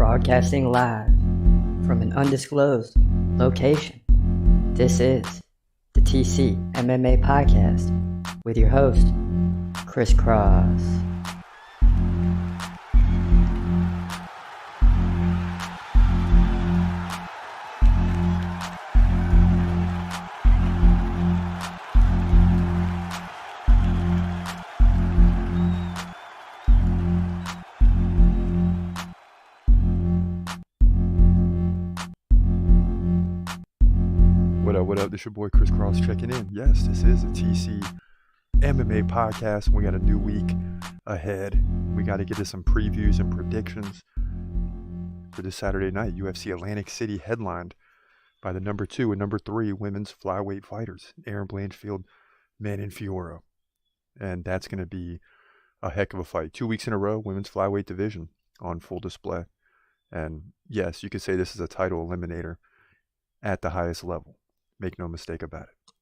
Broadcasting live from an undisclosed location. This is the TCMMA podcast with your host, Chris Cross. What up? This your boy Chris Cross checking in. Yes, this is a TC MMA podcast. We got a new week ahead. We got to get to some previews and predictions for this Saturday night. UFC Atlantic City headlined by the number 2 and number 3 women's flyweight fighters, Erin Blanchfield, Manon Fiorot. And that's going to be a heck of a fight. 2 weeks in a row, women's flyweight division on full display. And yes, you could say this is a title eliminator at the highest level. Make no mistake about it.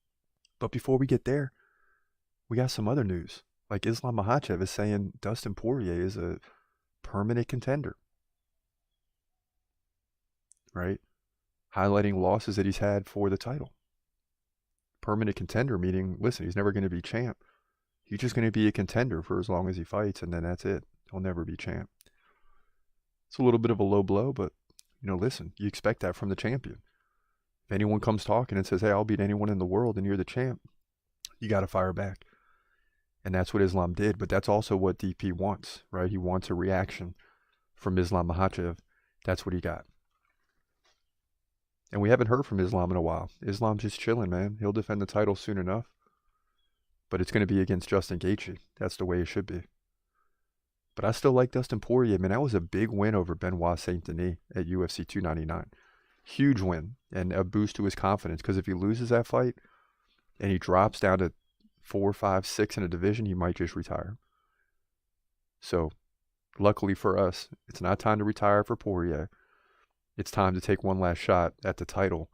But before we get there, we got some other news. Like Islam Makhachev is saying Dustin Poirier is a permanent contender. Right? Highlighting losses that he's had for the title. Permanent contender meaning, listen, he's never going to be champ. He's just going to be a contender for as long as he fights, and then that's it. He'll never be champ. It's a little bit of a low blow, but, listen, you expect that from the champion. If anyone comes talking and says, hey, I'll beat anyone in the world and you're the champ, you got to fire back. And that's what Islam did. But that's also what DP wants, right? He wants a reaction from Islam Makhachev. That's what he got. And we haven't heard from Islam in a while. Islam's just chilling, man. He'll defend the title soon enough. But it's going to be against Justin Gaethje. That's the way it should be. But I still like Dustin Poirier. Man, that was a big win over Benoit Saint Denis at UFC 299. Huge win and a boost to his confidence, because if he loses that fight and he drops down to 4, 5, 6 in a division, he might just retire. So luckily for us, it's not time to retire for Poirier. It's time to take one last shot at the title,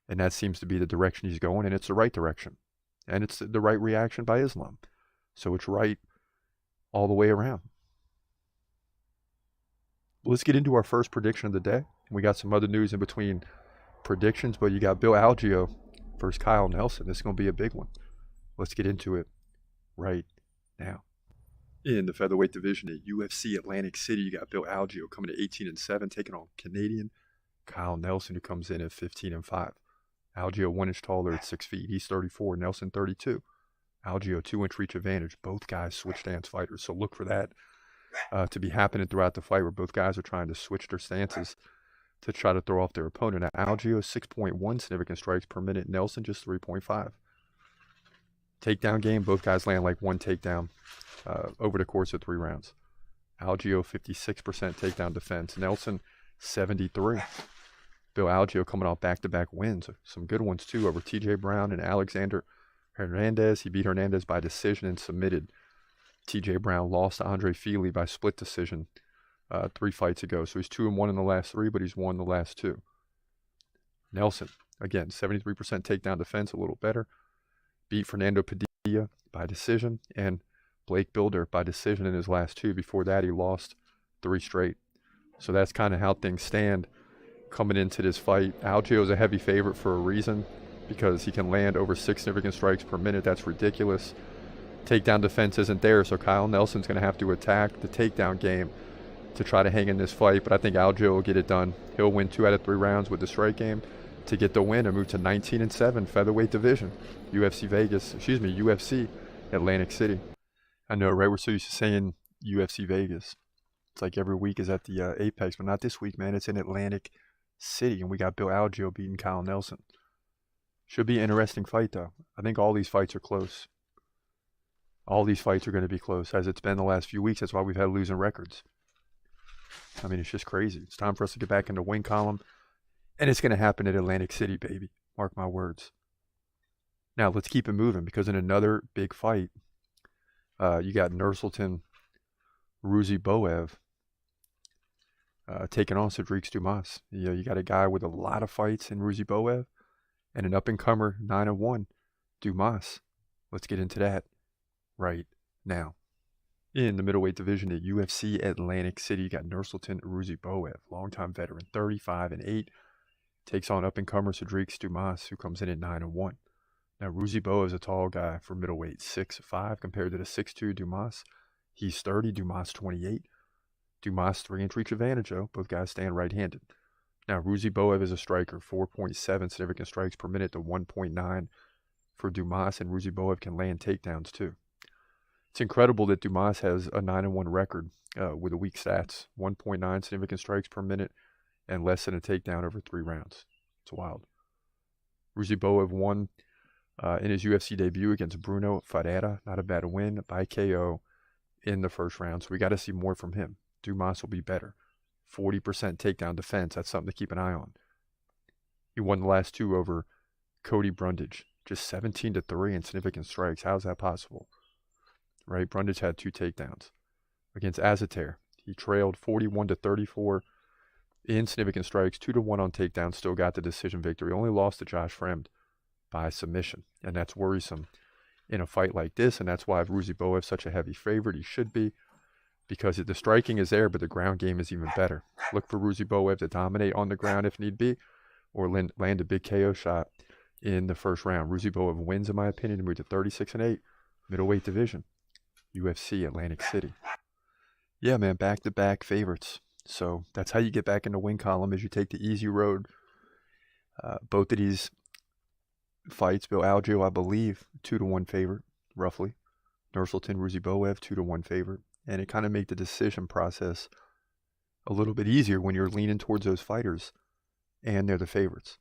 and that seems to be the direction he's going, and it's the right direction. And it's the right reaction by Islam. So it's right all the way around. Let's get into our first prediction of the day. We got some other news in between predictions, but you got Bill Algeo versus Kyle Nelson. This is going to be a big one. Let's get into it right now. In the featherweight division at UFC Atlantic City, you got Bill Algeo coming to 18-7, taking on Canadian Kyle Nelson, who comes in at 15-5. Algeo 1 inch taller at 6 feet. He's 34. Nelson 32. Algeo 2 inch reach advantage. Both guys switch stance fighters, so look for that to be happening throughout the fight, where both guys are trying to switch their stances to try to throw off their opponent. Now, Algeo 6.1 significant strikes per minute. Nelson just 3.5. Takedown game, both guys land like one takedown over the course of 3 rounds. Algeo 56% takedown defense. Nelson 73. Bill Algeo coming off back-to-back wins. Some good ones too over TJ Brown and Alexander Hernandez. He beat Hernandez by decision and submitted. TJ Brown lost to Andre Fili by split decision 3 fights ago. So he's 2-1 in the last 3, but he's won the last 2. Nelson, again, 73% takedown defense, a little better. Beat Fernando Padilla by decision and Blake Bilder by decision in his last 2. Before that, he lost 3 straight. So that's kind of how things stand coming into this fight. Algeo is a heavy favorite for a reason, because he can land over 6 significant strikes per minute. That's ridiculous. Takedown defense isn't there, so Kyle Nelson's going to have to attack the takedown game to try to hang in this fight, but I think Algeo will get it done. He'll win 2 out of 3 rounds with the strike game to get the win and move to 19-7 featherweight division. UFC Atlantic City. I know, right? We're so used to saying UFC Vegas. It's like every week is at the Apex, but not this week, man. It's in Atlantic City, and we got Bill Algeo beating Kyle Nelson. Should be an interesting fight, though. I think all these fights are close. All these fights are going to be close, as it's been the last few weeks. That's why we've had losing records. I mean, it's just crazy. It's time for us to get back in the win column. And it's going to happen at Atlantic City, baby. Mark my words. Now, let's keep it moving, because in another big fight, you got Nursultan Ruziboev taking on Cedric Dumas. You got a guy with a lot of fights in Ruziboev and an up-and-comer 9-1 Dumas. Let's get into that right now. In the middleweight division at UFC Atlantic City, you got Nursultan Ruziboev, longtime veteran, 35-8, takes on up-and-comer Cedric Dumas, who comes in at 9-1. Now, Ruziboev is a tall guy for middleweight, 6'5", compared to the 6'2" Dumas. He's 30, Dumas 28. Dumas 3-inch reach advantage, though. Both guys stand right-handed. Now, Ruziboev is a striker, 4.7 significant strikes per minute to 1.9 for Dumas, and Ruziboev can land takedowns, too. It's incredible that Dumas has a 9-1 record with the weak stats, 1.9 significant strikes per minute and less than a takedown over 3 rounds. It's wild. Ruziboev won in his UFC debut against Bruno Ferreira. Not a bad win by KO in the first round, so we got to see more from him. Dumas will be better. 40% takedown defense, that's something to keep an eye on. He won the last 2 over Cody Brundage, just 17-3 in significant strikes. How's that possible? Right, Brundage had 2 takedowns. Against Azaitar, he trailed 41-34 in significant strikes, 2-1 on takedowns, still got the decision victory. Only lost to Josh Fremd by submission, and that's worrisome in a fight like this, and that's why Ruziboev is such a heavy favorite. He should be, because the striking is there, but the ground game is even better. Look for Ruziboev to dominate on the ground if need be, or land a big KO shot in the first round. Ruziboev wins, in my opinion, to move to 36-8, middleweight division. UFC Atlantic City. Yeah, man, back-to-back favorites. So that's how you get back in the win column, is you take the easy road. Both of these fights, Bill Algeo, I believe, 2-1 favorite, roughly. Nursultan Ruziboev, 2-1 favorite. And it kind of made the decision process a little bit easier when you're leaning towards those fighters and they're the favorites.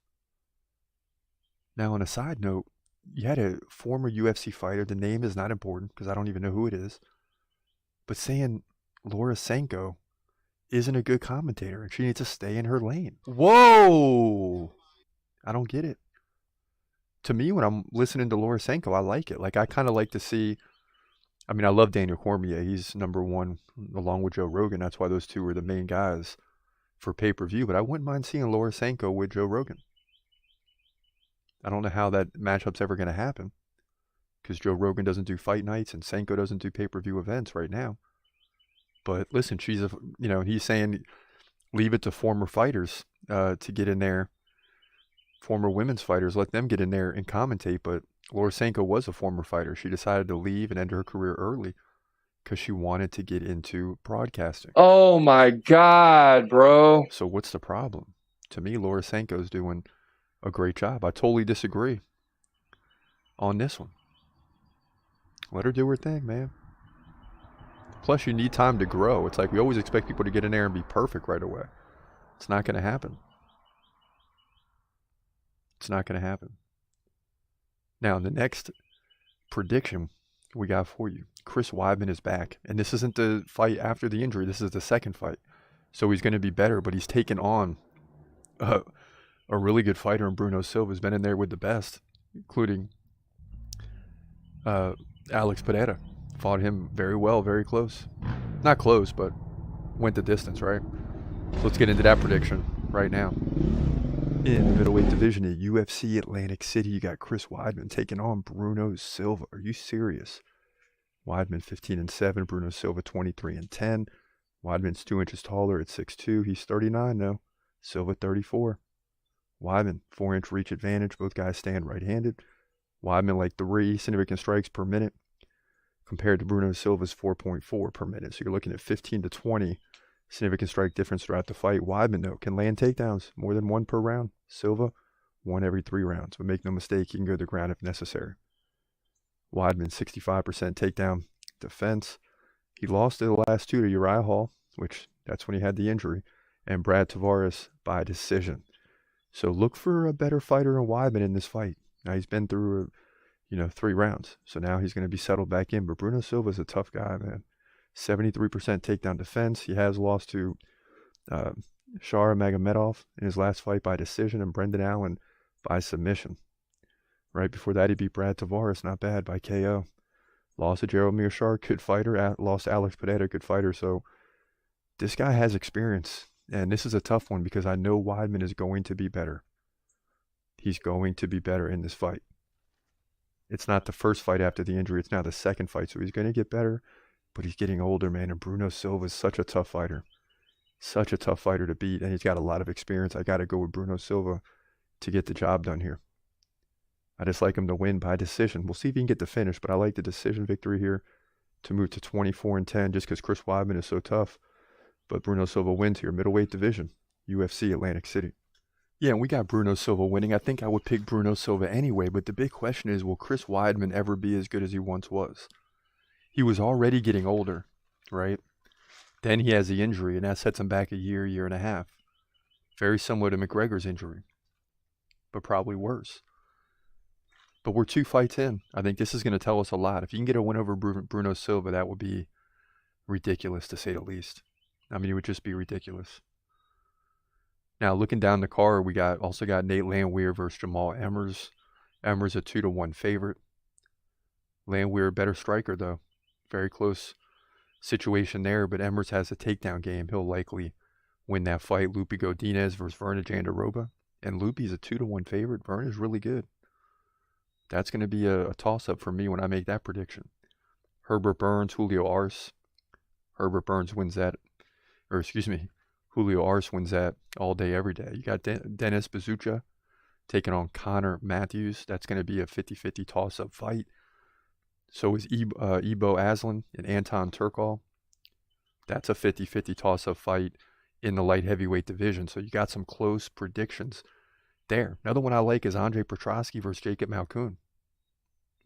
Now, on a side note, you had a former UFC fighter, the name is not important because I don't even know who it is, but saying Laura Sanko isn't a good commentator and she needs to stay in her lane. Whoa! I don't get it. To me, when I'm listening to Laura Sanko, I like it. Like, I kind of like to see, I mean, I love Daniel Cormier. He's number 1 along with Joe Rogan. That's why those 2 are the main guys for pay-per-view, but I wouldn't mind seeing Laura Sanko with Joe Rogan. I don't know how that matchup's ever going to happen because Joe Rogan doesn't do fight nights and Sanko doesn't do pay-per-view events right now. But listen, she's he's saying leave it to former fighters to get in there. Former women's fighters, let them get in there and commentate. But Laura Sanko was a former fighter. She decided to leave and end her career early because she wanted to get into broadcasting. Oh my God, bro. So what's the problem? To me, Laura Sanko's doing a great job. I totally disagree on this one. Let her do her thing, man. Plus, you need time to grow. It's like we always expect people to get in there and be perfect right away. It's not going to happen. It's not going to happen. Now, the next prediction we got for you. Chris Weidman is back. And this isn't the fight after the injury. This is the second fight. So he's going to be better, but he's taken on a really good fighter in Bruno Silva. Has been in there with the best, including Alex Pereira. Fought him very well, very close. Not close, but went the distance, right? So let's get into that prediction right now. In the middleweight division at UFC Atlantic City, you got Chris Weidman taking on Bruno Silva. Are you serious? Weidman 15-7, Bruno Silva 23-10. Weidman's 2 inches taller at 6'2". He's 39 though. Silva 34. Weidman, 4-inch reach advantage. Both guys stand right-handed. Weidman like 3 significant strikes per minute compared to Bruno Silva's 4.4 per minute. So you're looking at 15 to 20 significant strike difference throughout the fight. Weidman, though, can land takedowns, more than 1 per round. Silva, 1 every 3 rounds. But make no mistake, he can go to the ground if necessary. Weidman, 65% takedown defense. He lost the last 2 to Uriah Hall, which that's when he had the injury, and Brad Tavares by decision. So look for a better fighter in Weidman in this fight. Now he's been through, 3 rounds. So now he's going to be settled back in. But Bruno Silva's a tough guy, man. 73% takedown defense. He has lost to Shara Magomedov in his last fight by decision and Brendan Allen by submission. Right before that, he beat Brad Tavares, not bad, by KO. Lost to Jaromir Shark, good fighter. Lost to Alex Pereira, good fighter. So this guy has experience. And this is a tough one because I know Weidman is going to be better. He's going to be better in this fight. It's not the first fight after the injury. It's now the second fight. So he's going to get better. but he's getting older, man. And Bruno Silva is such a tough fighter. Such a tough fighter to beat, and he's got a lot of experience. I got to go with Bruno Silva to get the job done here. I just like him to win by decision. We'll see if he can get the finish, but I like the decision victory here to move to 24-10 just because Chris Weidman is so tough. But Bruno Silva wins here, middleweight division, UFC Atlantic City. Yeah, and we got Bruno Silva winning. I think I would pick Bruno Silva anyway, but the big question is, will Chris Weidman ever be as good as he once was? He was already getting older, right? Then he has the injury, and that sets him back a year and a half. Very similar to McGregor's injury, but probably worse. But we're 2 fights in. I think this is going to tell us a lot. If you can get a win over Bruno Silva, that would be ridiculous, to say the least. I mean, it would just be ridiculous. Now, looking down the card, we also got Nate Landwehr versus Jamal Emmers. Emmers a 2-1 favorite. Landwehr a better striker, though. Very close situation there, but Emmers has a takedown game. He'll likely win that fight. Lupi Godinez versus Verna Jandiroba. And Lupi's a 2-1 favorite. Verna's really good. That's going to be a toss-up for me when I make that prediction. Herbert Burns, Julio Arce. Herbert Burns wins that. Julio Arce wins that all day, every day. You got Dennis Bezucha taking on Connor Matthews. That's going to be a 50-50 toss-up fight. So is Ibo Aslan and Anton Turkal. That's a 50-50 toss-up fight in the light heavyweight division. So you got some close predictions there. Another one I like is Andre Petroski versus Jacob Malkoun.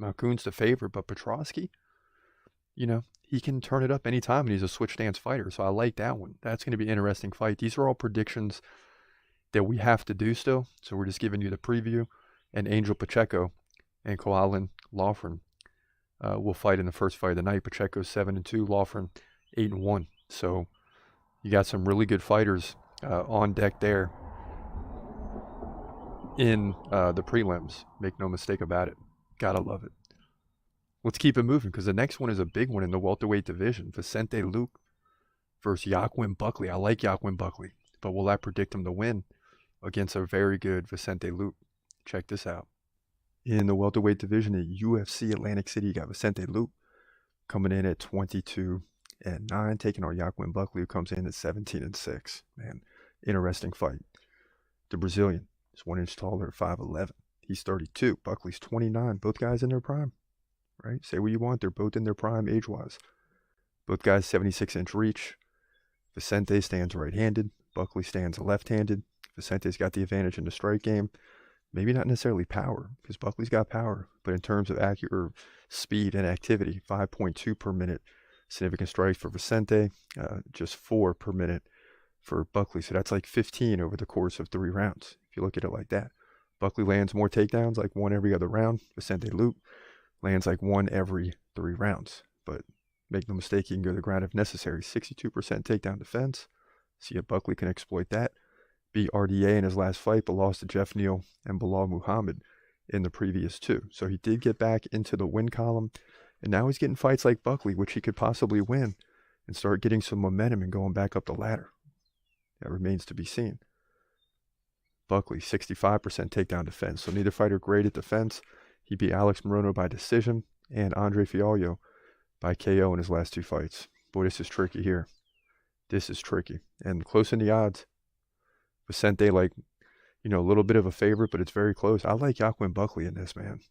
Malkoun's the favorite, but Petroski, he can turn it up anytime, and he's a switch stance fighter. So I like that one. That's going to be an interesting fight. These are all predictions that we have to do still. So we're just giving you the preview. And Angel Pacheco and Koalin Loughran will fight in the first fight of the night. Pacheco's 7-2, Loughran 8-1. So you got some really good fighters on deck there in the prelims. Make no mistake about it. Gotta love it. Let's keep it moving because the next one is a big one in the welterweight division. Vicente Luque versus Joaquin Buckley. I like Joaquin Buckley, but will I predict him to win against a very good Vicente Luque? Check this out. In the welterweight division at UFC Atlantic City, you got Vicente Luque coming in at 22-9, taking on Joaquin Buckley, who comes in at 17-6. Man, interesting fight. The Brazilian is 1 inch taller at 5'11". He's 32. Buckley's 29. Both guys in their prime, right? Say what you want. They're both in their prime age-wise. Both guys 76-inch reach. Vicente stands right-handed. Buckley stands left-handed. Vicente's got the advantage in the strike game. Maybe not necessarily power, because Buckley's got power, but in terms of accurate speed and activity, 5.2 per minute significant strikes for Vicente, just 4 per minute for Buckley. So that's like 15 over the course of 3 rounds, if you look at it like that. Buckley lands more takedowns, like 1 every other round. Vicente Luque lands like 1 every 3 rounds. But make no mistake, he can go to the ground if necessary. 62% takedown defense. See if Buckley can exploit that. Beat RDA in his last fight, but lost to Jeff Neal and Bilal Muhammad in the previous 2. So he did get back into the win column, and now he's getting fights like Buckley, which he could possibly win and start getting some momentum and going back up the ladder. That remains to be seen. Buckley, 65% takedown defense. So neither fighter great at defense. He beat Alex Morono by decision and Andre Fialho by KO in his last 2 fights. Boy, this is tricky here. This is tricky. And close in the odds. Vicente, a little bit of a favorite, but it's very close. I like Joaquin Buckley in this, man.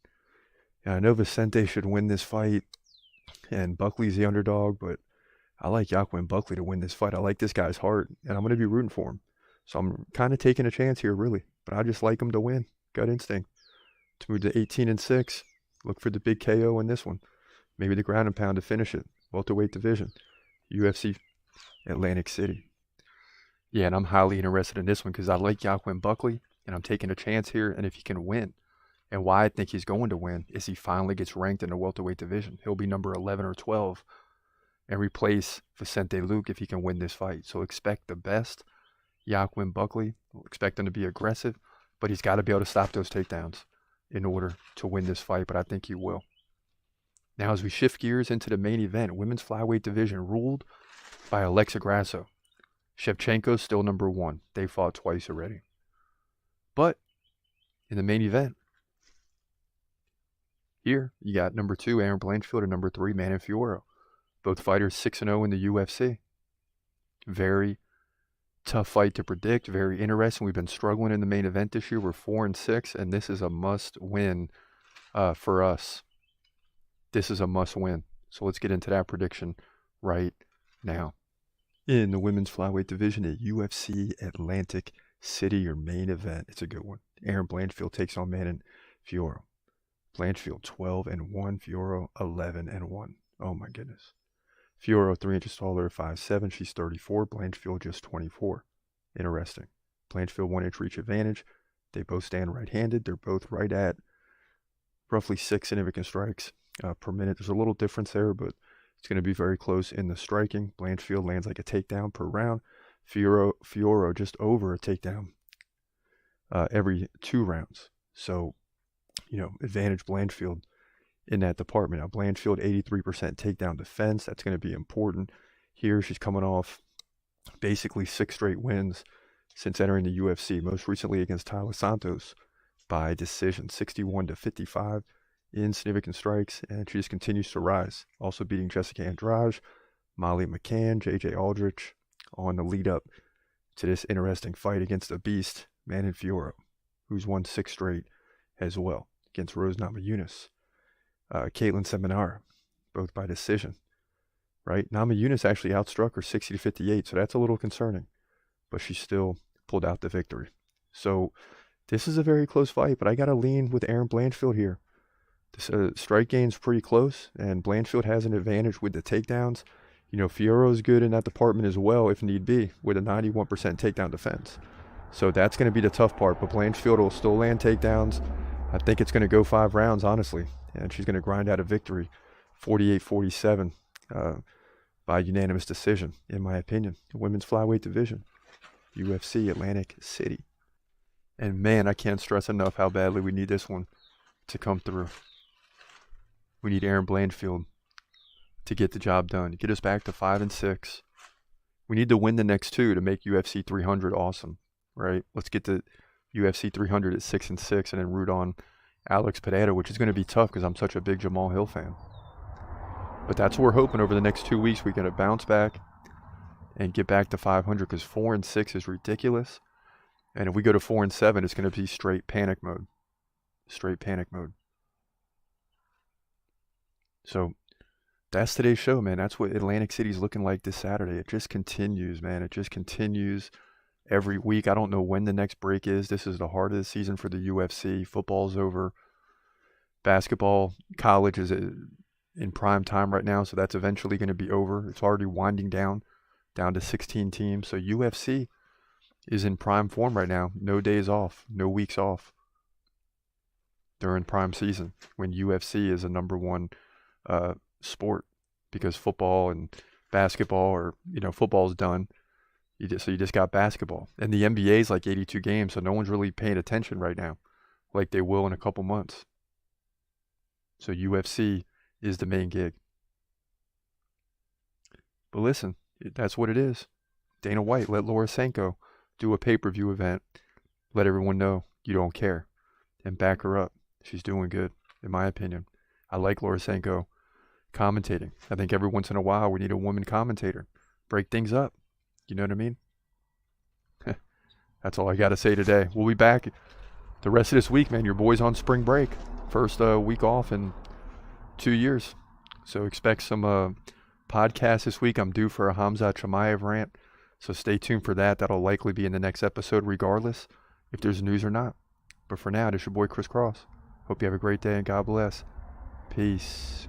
And I know Vicente should win this fight, and Buckley's the underdog, but I like Joaquin Buckley to win this fight. I like this guy's heart, and I'm going to be rooting for him. So I'm kind of taking a chance here, really. But I just like him to win. Gut instinct. To move to 18-6. Look for the big KO in this one. Maybe the ground and pound to finish it. Welterweight division. UFC Atlantic City. Yeah, and I'm highly interested in this one because I like Joaquin Buckley, and I'm taking a chance here, and if he can win. And why I think he's going to win is he finally gets ranked in the welterweight division. He'll be number 11 or 12 and replace Vicente Luque if he can win this fight. So expect the best. Joaquin Buckley, expect him to be aggressive, but he's got to be able to stop those takedowns in order to win this fight, but I think he will. Now, as we shift gears into the main event, women's flyweight division ruled by Alexa Grasso. Shevchenko's still number 1. They fought twice already. But in the main event, here you got number 2, Erin Blanchfield, and number 3, Manon Fiorot. Both fighters 6-0 in the UFC. Very tough fight to predict, very interesting. We've been struggling in the main event this year. We're 4-6, and this is a must-win for us. This is a must-win. So let's get into that prediction right now. In the women's flyweight division at UFC Atlantic City, your main event. It's a good one. Erin Blanchfield takes on Manon Fiorot. Blanchfield 12-1, Fiorot 11-1. Oh my goodness. Fiorot 3 inches taller, 5'7". She's 34. Blanchfield just 24. Interesting. Blanchfield 1 inch reach advantage. They both stand right-handed. They're both right at roughly 6 significant strikes per minute. There's a little difference there, but it's going to be very close in the striking. Blanchfield lands like a takedown per round. Fiorot just over a takedown every 2 rounds. So, advantage Blanchfield in that department. Now, Blanchfield, 83% takedown defense. That's going to be important here. She's coming off basically 6 straight wins since entering the UFC, most recently against Tyler Santos by decision, 61-55 in significant strikes, and she just continues to rise. Also beating Jessica Andrade, Molly McCann, JJ Aldrich on the lead up to this interesting fight against a beast, Manon Fiorot, who's won 6 straight as well against Rose Namajunas. Caitlin Seminara, both by decision, right? Namajunas actually outstruck her 60-58, so that's a little concerning, but she still pulled out the victory. So this is a very close fight, but I got to lean with Erin Blanchfield here. This strike gain's pretty close, and Blanchfield has an advantage with the takedowns. Fiorot's good in that department as well, if need be, with a 91% takedown defense. So that's going to be the tough part, but Blanchfield will still land takedowns. I think it's going to go 5 rounds, honestly, and she's going to grind out a victory, 48-47 by unanimous decision, in my opinion. The women's flyweight division, UFC Atlantic City. And man, I can't stress enough how badly we need this one to come through. We need Erin Blanchfield to get the job done, get us back to 5-6. We need to win the next 2 to make UFC 300 awesome, right? Let's get to UFC 300 at 6-6 and then root on Alex Pereira, which is going to be tough because I'm such a big Jamal Hill fan. But that's what we're hoping over the next 2 weeks. We're going to bounce back and get back to 500 because 4-6 is ridiculous. And if we go to 4-7, it's going to be straight panic mode. Straight panic mode. So that's today's show, man. That's what Atlantic City's looking like this Saturday. It just continues, man. It just continues every week. I don't know when the next break is. This is the heart of the season for the UFC. Football's over. Basketball, college is in prime time right now, so that's eventually going to be over. It's already winding down to 16 teams. So UFC is in prime form right now. No days off, no weeks off. They're in prime season when UFC is a number 1 sport, because football and basketball, or football's done. You just got basketball, and the NBA is like 82 games, so no one's really paying attention right now, like they will in a couple months. So UFC is the main gig. But listen, that's what it is. Dana White let Laura Sanko do a pay-per-view event, let everyone know you don't care, and back her up. She's doing good, in my opinion. I like Laura Sanko commentating. I think every once in a while we need a woman commentator. Break things up. You know what I mean? That's all I got to say today. We'll be back the rest of this week, man. Your boy's on spring break. First week off in 2 years. So expect some podcasts this week. I'm due for a Hamza Chimaev rant. So stay tuned for that. That'll likely be in the next episode regardless if there's news or not. But for now, this is your boy Chris Cross. Hope you have a great day and God bless. Peace.